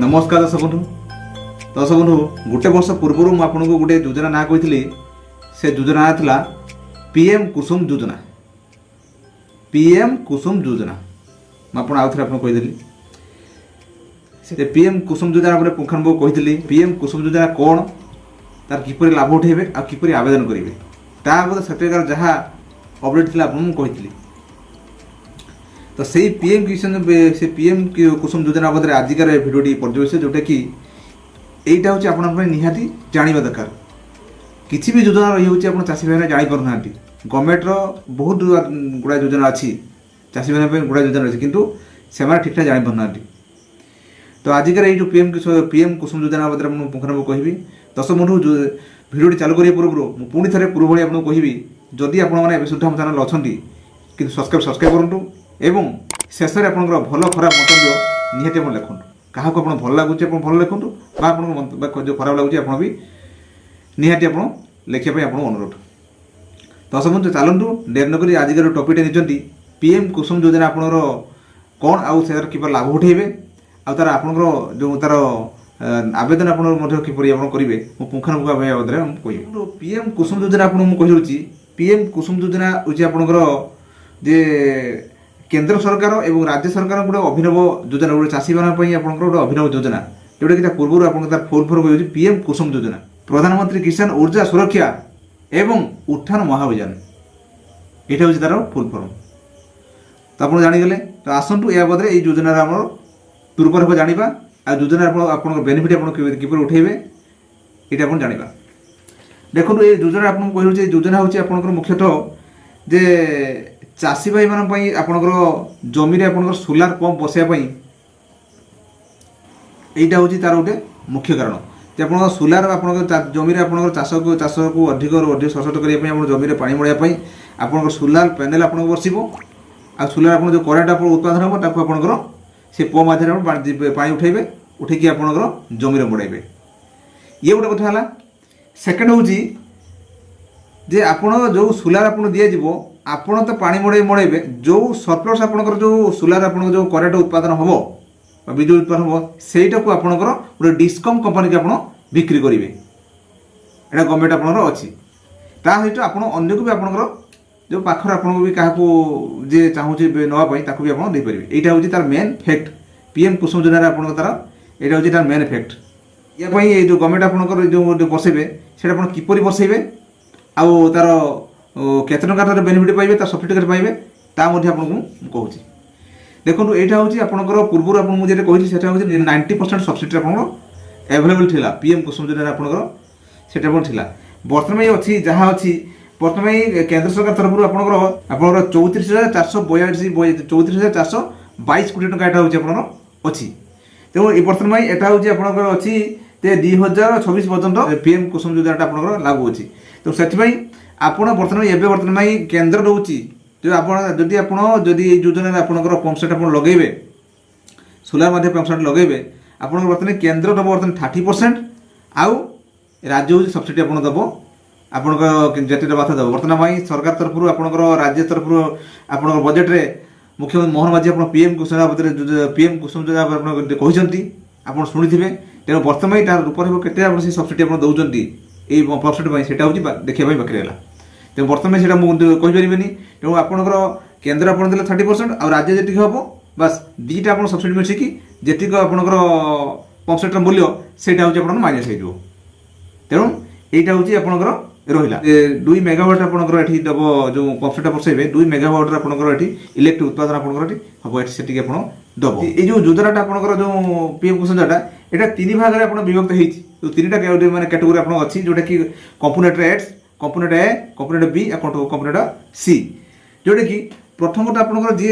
नमस्कार दर्शक बंधु गोटे वर्ष पूर्व मुझे आपको गोटे योजना ना कही से योजना था पीएम कुसुम योजना। पीएम कुसुम योजना मुझे आउ थे आपको कहीदेली से पीएम कुसुम योजना पुंखानुपुंख कही पीएम कुसुम योजना कौन तार किपर लाभ उठेबे आ किपर आवेदन करेंगे तार सर्टिफिकेट जहाँ अपडेट थी आपको कही तो से पीएम किसान से पीएम कुसुम योजना बाबद आजिकार भिडियोटी पर्यवेश जोटा कि यहीटा हूँ आप निहाती जानवा दरकार किसी भी योजना रही हूँ आप चाषी भाई जापर ना गवर्नमेंटर बहुत गुड़ा योजना अच्छी चाषी भाई गुड़ा योजना अच्छी किंतु से ठीक ठाक जापर ना तो आजिकार ये जो पीएम कुसुम योजना बाबद पुंखानुपुंख कहि दर्शक बंधु भिडियोटी चालू करने पूर्व पुणी थे पूर्व भाई आपको कहि जदि आपने सुधा आम चैनल अच्छा कि सब्सक्राइब करूँ एवं शेष में आपंकर भल खराब मंतव्य निहाती आप लिखुँ क्या भल लगुच भल लिखुँ जो खराब लगुच आप भी निहाती आप लिखापी आप अनुरोध। दर्शक बंधु चलतु डेर नक आजिकार टपिकटा नहीं पीएम कुसुम योजना आपंकर कौन आउ से किपर लाभ उठेबे आ तार आपंकर जो तार आवेदन आपपर आप करेंगे पुंखानुपुंख भाव कह पीएम कुसुम योजना आपको कही पीएम कुसुम योजना हूँ आपंकर जे केंद्र सरकार और राज्य सरकार गोटे अभिनव योजना गोटे चाषी मान गोटे अभिनव योजना जोटा कि पूर्व आप फुल फॉर्म कह पीएम कुसुम योजना प्रधानमंत्री किसान ऊर्जा सुरक्षा एवं उत्थान महाअभियान यहाँ हूँ तार फुल फॉर्म। तो आप जाणीगले तो आसतु या बदले ये योजना आम दुर्प्रभाव जाना आ योजना आप बेनिफिट आप उठेबे ये आप जाना। देखो ये योजना आपको कही योजना हूँ आपंकर मुख्यतः जे चाषी भाई मान आपंकर जमी आपंकर सोलार पंप बसाइवाई यहाँ हूँ तार गोटे मुख्य कारण जे आप सोलार आप जमी आप चाष को अधिक अधिक सशक्त करने जमी पानी मड़ाई आप सोलार पैनेल आप बसो आ सोलार आप जो करेन्ट आप उत्पादन हम आपंकर से पंप माध्यम पानी उठेबे उठेकी आपंकर जमी मड़ाइबे ये गोटे कथा है। सेकेंड हूँ जे आपण जो सोलार आप दिज्व आपण तो पानी मड़ाइबे जो सरप्लस आपंकर जो सोलार आप जो करेन्ट उत्पादन हम बिजुली उत्पादन हम सेटा को आपंकर गोटे डिस्कम कंपनी की आप बिक्री करेंगे यहाँ गवर्नमेंट आपंकर अच्छी ता सहित आप अन्य को भी आपंकर जो पाखर आपको भी क्या जे चाहूँगी नापी ताकू भी आप यहाँ हूँ तार मेन फैक्ट पीएम कुसुम योजना आप तार यहाँ हूँ तार मेन फैक्ट या ये जो गवर्नमेंट आपंकर जो बसैबे से किपर बसैबे आउ तार केते टंका बेनिफिट पाइबे तार सर्टिफिकेट पाइबे ता आपको कहूँ। देखो यहाँ हूँ आपंकर पूर्व आप मुझे कही से 90% सब्सिडी आप एभेलेबल था पीएम कुसुम योजना आपंकर बर्तमान ये अच्छी जहाँ अच्छी बर्तमान केंद्र सरकार तरफ आपंकर 34,442 कोटी टंका यहाँ हूँ अच्छी तेणु ये बर्तमान यहाँ हूँ आपंकर अच्छी 2026 पर्यटन पीएम कुसुम योजना आपंकर लागू अच्छी तो से आपण बर्तमान केन्द्र रोचे जो आपड़ी जदि योजना आपंकर पंपसेट आप लगे सोलार मध्य पंपसेट लगे आप बर्तमान केन्द्र दब बर्तमान 30% आउ राज्य हूँ सब्सिडी आप दब आपण जिते दबा दब बर्तमान सरकार तरफ आपंकर राज्य तरफ आप बजेट्रे मुख्यमंत्री मोहन माझी आप पीएम कुसुम योजना कहते आप शुणी तेणु बर्तमान तार रूप के सब्सिडी आप दौरान ये पंपसेट से देखा बाकी रहा तेणु बर्तमान से कहीपरि तेणु आपंकर केन्द्र आप 30% और राज्य जी हम बस दीटा आप सब्सिडी मिसिकी जी आपंकर पंपसेटर मूल्य से माइनस हो तेणु यहाँ हूँ आपंकर रहा 2 मेगावाट आपंकर ये दब जो पंपसेट बसैबे 2 मेगावाट आपंकर ये इलेक्ट्रिक उत्पादन आपंकर हम से आप दब ये जो योजनाटा आपंकर जो पीएम कुसुम योजना यहाँ 3 भाग में आप विभक्त हो 3टा माने कैटेगोरी आप अच्छी जोटा कि कंपोनेंट एड्स component A component B component C जोटा कि प्रथम तो आपंकर जी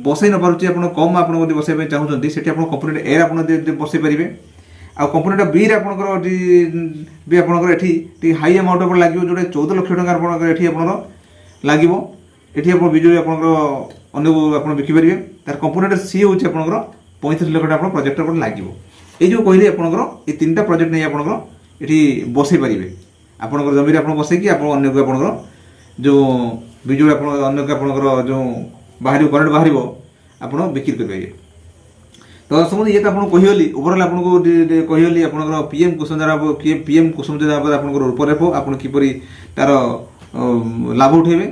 बसई न पारे आप कम आप बसैया चाहूँगी से कंपोनेंट ए आप बसई पारे आ कंपोनेंट बी आपंकर भी आपंकर ये हाई अमाउंट लगे जोटा 14 लाख टका ये लगे ये आप बिजुली आपंकर अन्य आप बिकिपारे तार कंपोनेंट सी हूँ आपंकर 35 लाख टका प्रोजेक्ट लगे ये जो कहली आपंकर ये 3टा प्रोजेक्ट नहीं आपंकर ये बसई पारे आपंकर जमी आप बसैकी अन्य को आपंकर जो बिजुली अन्य को आपंकर जो बाहर करेन्ट बाहर आप बिक्री करेंगे। तो दर्शक बंधु ये तो आपको कहीगली ओवरऑल आपको कहीगली आप पीएम कुसुम योजना पीएम कुसुम योजना आपंकर रूपरेख आप किपर तार लाभ उठेबे।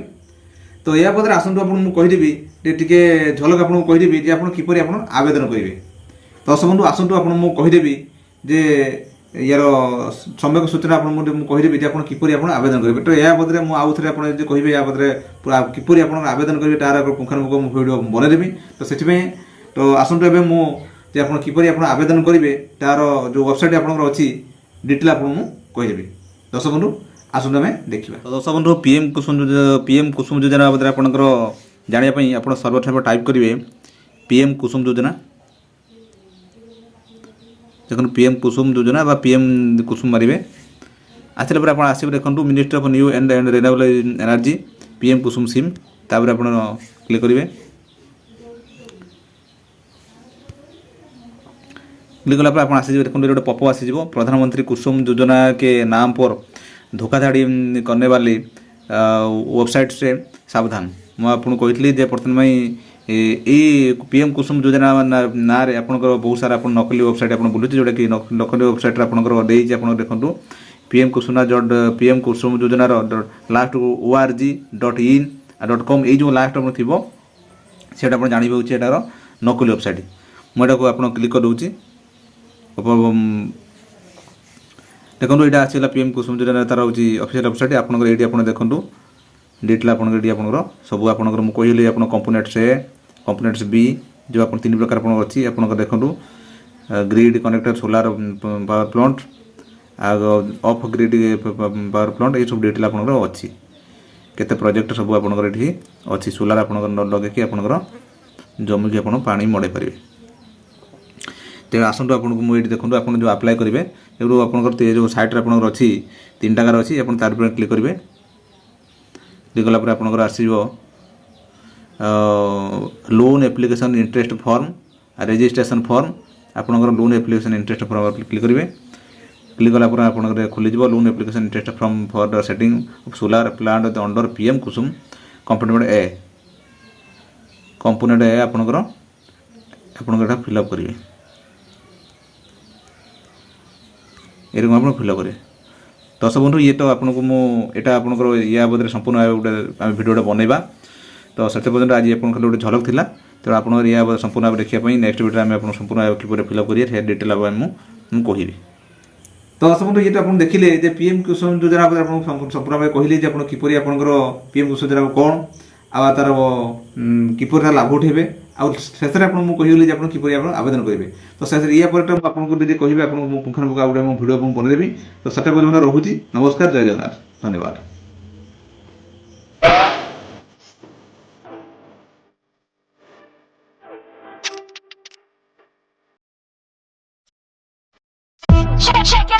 तो या पदर आसतु आपको कहीदेवी टे झलक आपको कहीदेवी जे आप किपर आप आवेदन करेंगे। तो दर्शक बंधु आसतु आपको कहीदेवी जे यार सम्यक सूचना आपको कहीदेवी जे आप किपर आप आवेदन करेंगे। तो या बदले मुझे आउ थे आपड़ कहे या बदले पूरा किपर आप आवेदन करेंगे तार पुंखानुपुंख भिडियो बनईदेवी। तो से तो आसतु ए मुझे आप किपर आप आवेदन करेंगे तार जो वेबसाइट आप अच्छी डिटेल आपको कहीदेवी। दर्शक बंधु आसतु आम देखा। तो दर्शक बंधु पीएम कुसुम योजना बदले आपंकर जानापी आप सर्वप्रथम टाइप करेंगे पीएम कुसुम योजना। देखो पीएम कुसुम योजना बा पीएम कुसुम मारे आसला पर आप देखो ministry of new and renewable energy PM Kusum scheme तापर आप क्लिक करेंगे। क्लिक कला आप आसीज देखो गोटे पप आसीज प्रधानमंत्री कुसुम योजना के नाम पर धोखाधड़ी करने वाली वेबसाइट से सावधान। मुझे आपको कही प्रथम ये पीएम कुसुम योजना ना आपंकर बहुत सारा नकली वेबसाइट आप बुलूँ जोटा कि नकली वेबसाइट आपंकर देखो पीएम कुसुम योजना लास्ट org.in.com ये जो लास्ट थी से जानवर नकली वेबसाइट मुझे आप क्लिक कर दूसरी। देखो यहाँ आसला पीएम कुसुम योजना तार हूँ ऑफिशियल वेबसाइट आपंकर ये देखो डिटेल आपंकर सब आपंकर मुझे कहली आप कंपोनेंट्स ए कंपोनेंट्स बी जो आप तीन प्रकार अच्छी आपंकर देखो grid connected solar power plant of grid power plant ये सब डिटेल आपंकर अच्छी केते प्रोजेक्ट सब आपंकर ये अच्छी सोलार आपंकर लगे आपंकर जमी की आप पानी मड़े पारे। तेज आसतु आपको मुझे देखो आप जो अप्लाई करेंगे जो आपंकर जो साइट आप अच्छी तीन टाकार अच्छी आप तार क्लिक करेंगे। क्लिक कला आपंकर आसो loan application interest form registration form आपंकर loan application interest form click करेंगे। क्लिक कला आप खोल loan application interest form for the setting of solar plant under PM Kusum component A आपंकर फिलअप करेंगे। ये आप फिलअप करेंगे। दर्शक बंधु ये तो आपको मुझे आपंकर या बदले संपूर्ण गोटे भिडियो बनइबा। तो से पर्यटन आज आप गोटे झलक थी तो आप संपूर्ण भाव देखापी नेक्स्ट वीडियो में आप संपूर्ण किपर फिलअप करेंगे डिटेल मुझे कहि। तो दर्शक बंधु ये तो आप देखिले जे पीएम कुसुम योजना संपूर्ण भाव कहली आप किपर आपंकर पीएम कुसुम योजना कौन आ तार किपर लाभ उठेबे शेष में आपको कहली आप किपर आप आवेदन करेंगे। तो शेष या आपको कहे आपको पुंखानुपुंख गोटे भिडियो बनईदेवी। तो से पर्यटन रोचे नमस्कार जय जगन्नाथ धन्यवाद। Check it